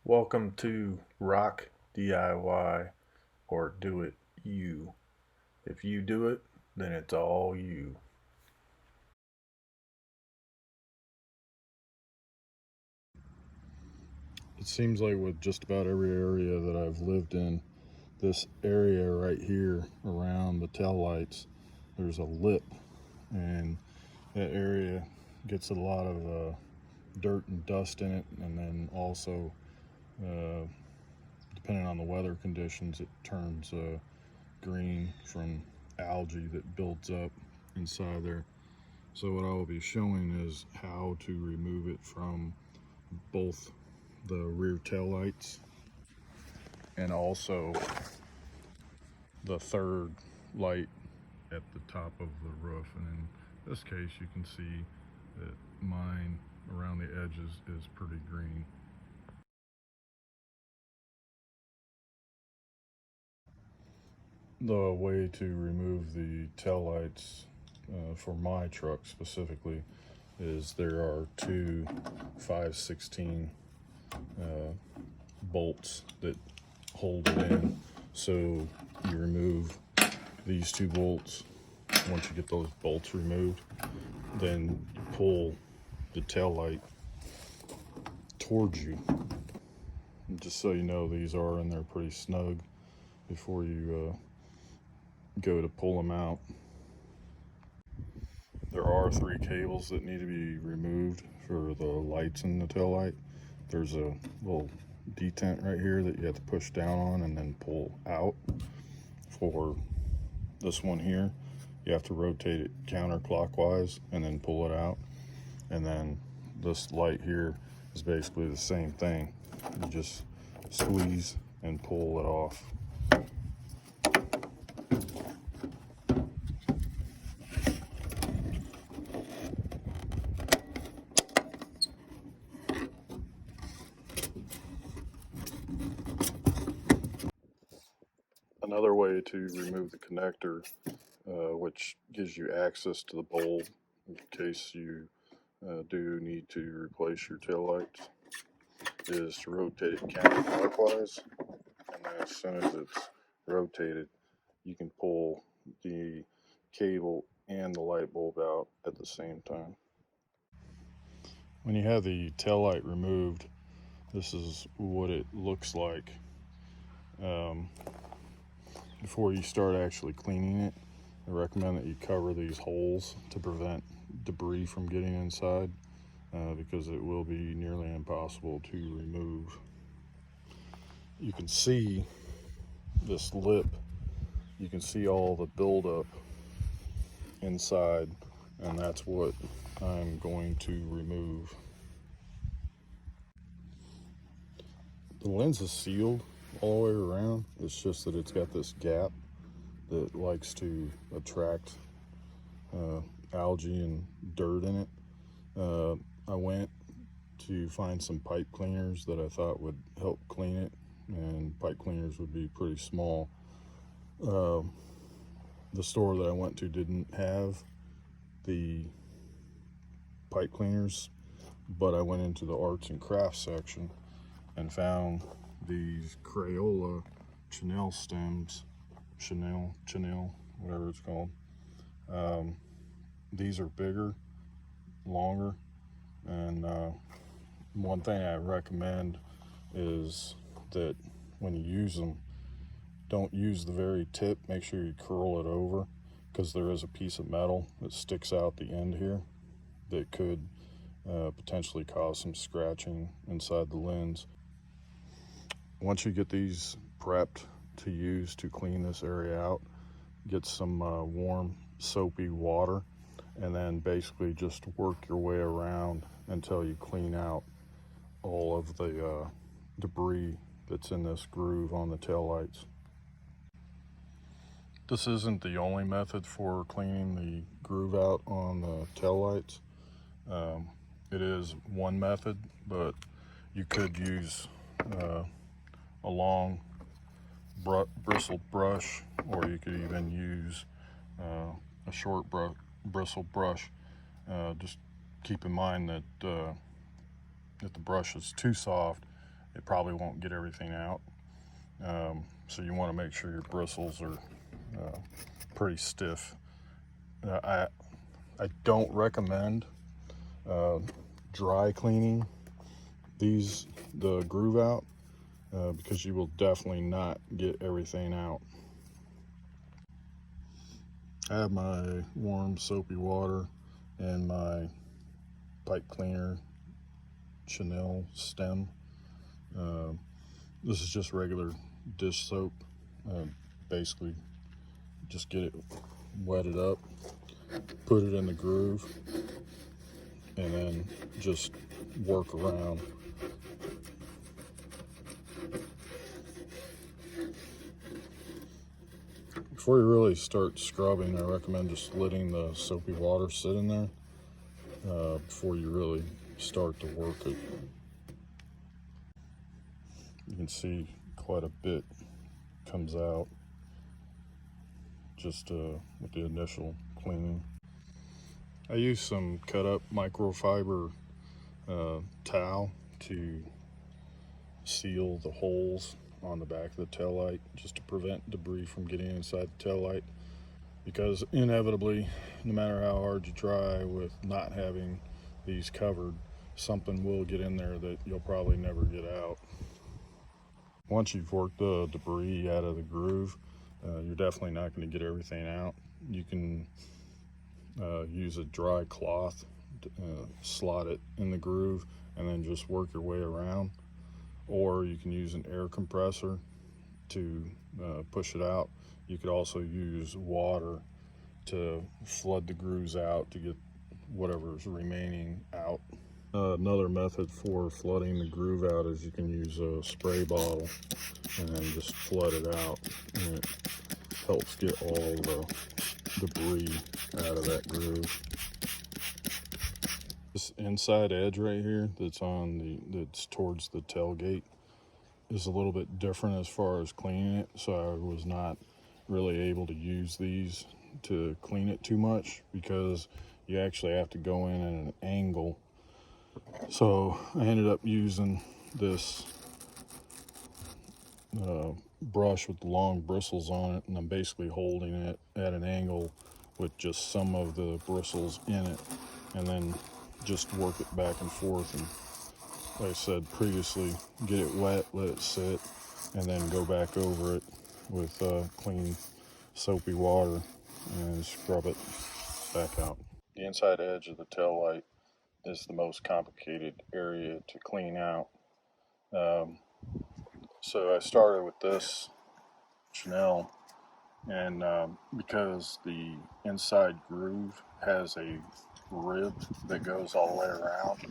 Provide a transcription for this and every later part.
Welcome to Rock DIY or Do It You. If you do it, then it's all you. It seems like with just about every area that I've lived in, this area right here around the tail lights, there's a lip, and that area gets a lot of dirt and dust in it, and then also, depending on the weather conditions, it turns green from algae that builds up inside there. So what I will be showing is how to remove it from both the rear tail lights and also the third light at the top of the roof. And in this case, you can see that mine around the edges is pretty green. The way to remove the tail lights for my truck specifically is there are two 5/16 bolts that hold it in. So you remove these two bolts. Once you get those bolts removed, then you pull the tail light towards you. And just so you know, these are in there pretty snug before you go to pull them out. There are three cables that need to be removed for the lights in the tail light. There's a little detent right here that you have to push down on and then pull out. For this one here, you have to rotate it counterclockwise and then pull it out. And then this light here is basically the same thing. You just squeeze and pull it off. Another way to remove the connector, which gives you access to the bowl in case you do need to replace your tail lights, is to rotate it counterclockwise. And then as soon as it's rotated, you can pull the cable and the light bulb out at the same time. When you have the tail light removed, this is what it looks like. Before you start actually cleaning it, I recommend that you cover these holes to prevent debris from getting inside, because it will be nearly impossible to remove. You can see this lip, you can see all the buildup inside, and that's what I'm going to remove. The lens is sealed all the way around. It's just that it's got this gap that likes to attract algae and dirt in it. I went to find some pipe cleaners that I thought would help clean it, and pipe cleaners would be pretty small. The store that I went to didn't have the pipe cleaners, but I went into the arts and crafts section and found these Crayola chenille stems, chenille, whatever it's called. These are bigger, longer, and one thing I recommend is that when you use them, don't use the very tip. Make sure you curl it over, because there is a piece of metal that sticks out the end here that could potentially cause some scratching inside the lens. Once you get these prepped to use to clean this area out, get some warm soapy water, and then basically just work your way around until you clean out all of the debris that's in this groove on the tail lights. This isn't the only method for cleaning the groove out on the tail lights. It is one method, but you could use a long bristled brush, or you could even use a short bristled brush. Just keep in mind that if the brush is too soft, it probably won't get everything out. So you want to make sure your bristles are pretty stiff. I don't recommend dry cleaning the groove out because you will definitely not get everything out. I have my warm soapy water and my pipe cleaner Chanel stem. This is just regular dish soap. Basically just get it wetted up, put it in the groove, and then just work around. Before you really start scrubbing, I recommend just letting the soapy water sit in there before you really start to work it. You can see quite a bit comes out just with the initial cleaning. I use some cut up microfiber towel to seal the holes on the back of the taillight, just to prevent debris from getting inside the taillight, because inevitably, no matter how hard you try with not having these covered, something will get in there that you'll probably never get out. Once you've worked the debris out of the groove, you're definitely not going to get everything out. You can use a dry cloth to slot it in the groove and then just work your way around, or you can use an air compressor to push it out. You could also use water to flood the grooves out to get whatever's remaining out. Another method for flooding the groove out is you can use a spray bottle and then just flood it out, and it helps get all the debris out of that groove. This inside edge right here that's towards the tailgate is a little bit different as far as cleaning it, so I was not really able to use these to clean it too much because you actually have to go in at an angle. So I ended up using this brush with the long bristles on it, and I'm basically holding it at an angle with just some of the bristles in it, and then just work it back and forth. And like I said previously, get it wet, let it sit, and then go back over it with clean soapy water and scrub it back out. The inside edge of the tail light is the most complicated area to clean out. So I started with this Chanel, and because the inside groove has a rib that goes all the way around,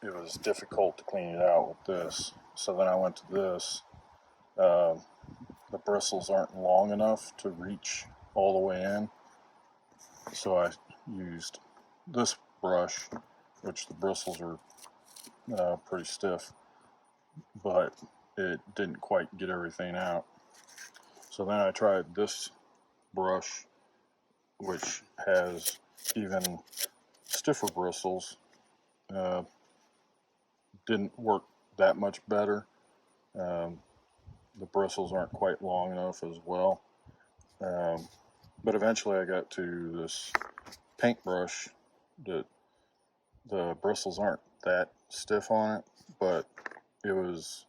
it was difficult to clean it out with this. So then I went to this. The bristles aren't long enough to reach all the way in, so I used this brush, which the bristles are pretty stiff, but it didn't quite get everything out. So then I tried this brush, which has even stiffer bristles. Didn't work that much better. The bristles aren't quite long enough as well. But eventually I got to this paintbrush that the bristles aren't that stiff on it, but it was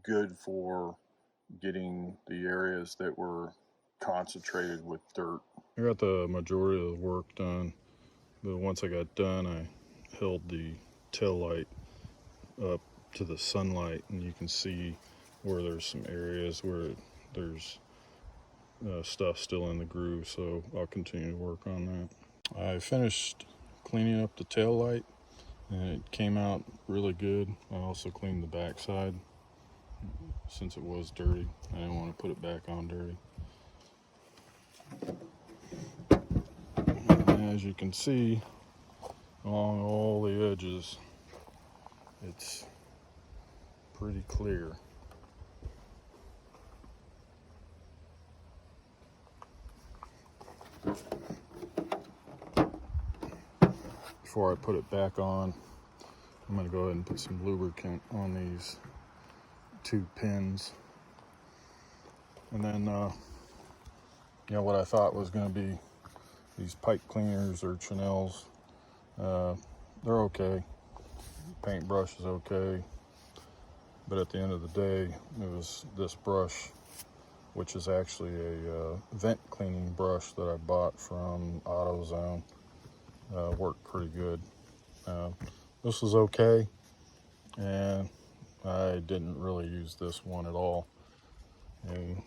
good for getting the areas that were concentrated with dirt. I got the majority of the work done, but once I got done, I held the tail light up to the sunlight, and you can see where there's some areas where there's stuff still in the groove, so I'll continue to work on that. I finished cleaning up the tail light, and it came out really good. I also cleaned the back side since it was dirty. I didn't want to put it back on dirty. And as you can see, along all the edges, it's pretty clear. Before I put it back on, I'm going to go ahead and put some lubricant on these 2 pins. And then, what I thought was going to be these pipe cleaners or Chanels, they're okay. Paintbrush is okay. But at the end of the day, it was this brush, which is actually a vent cleaning brush that I bought from AutoZone. Worked pretty good. This was okay, and I didn't really use this one at all. And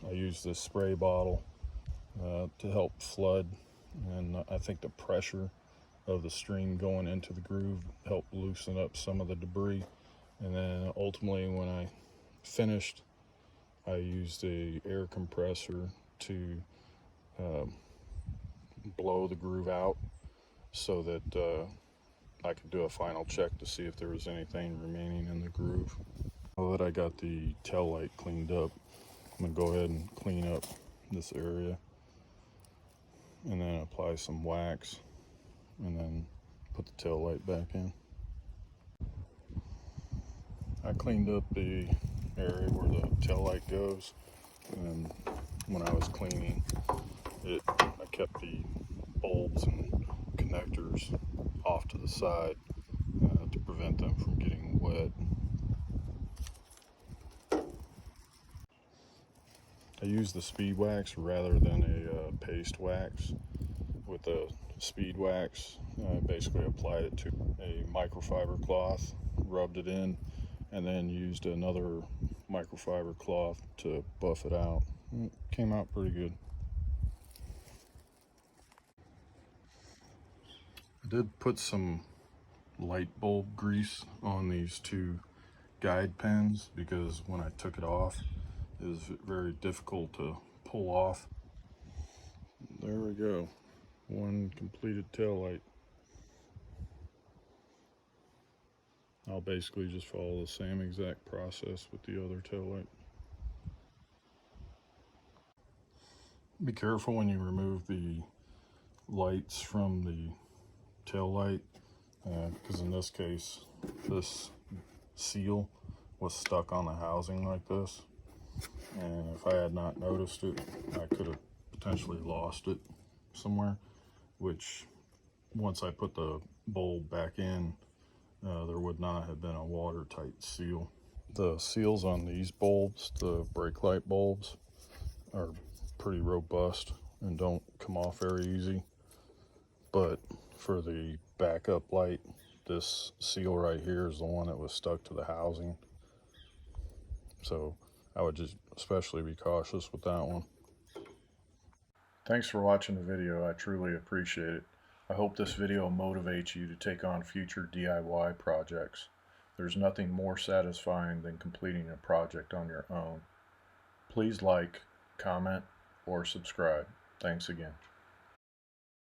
I used this spray bottle to help flood, and I think the pressure of the stream going into the groove helped loosen up some of the debris. And then ultimately, when I finished, I used a air compressor to blow the groove out so that I could do a final check to see if there was anything remaining in the groove. Now that I got the tail light cleaned up, I'm gonna go ahead and clean up this area and then apply some wax and then put the tail light back in. I cleaned up the area where the tail light goes, and when I was cleaning it, I kept the bulbs and connectors off to the side to prevent them from getting wet. I use the speed wax rather than a paste wax. With the speed wax, I basically applied it to a microfiber cloth, rubbed it in, and then used another microfiber cloth to buff it out. It came out pretty good. I did put some light bulb grease on these 2 guide pins because when I took it off, it was very difficult to pull off. There we go. One completed tail light. I'll basically just follow the same exact process with the other tail light. Be careful when you remove the lights from the tail light, because in this case, this seal was stuck on the housing like this, and if I had not noticed it, I could have potentially lost it somewhere, which once I put the bulb back in, there would not have been a watertight seal. The seals on these bulbs, the brake light bulbs, are pretty robust and don't come off very easy. But for the backup light, this seal right here is the one that was stuck to the housing. So I would just especially be cautious with that one. Thanks for watching the video. I truly appreciate it. I hope this video motivates you to take on future DIY projects. There's nothing more satisfying than completing a project on your own. Please like, comment, or subscribe. Thanks again.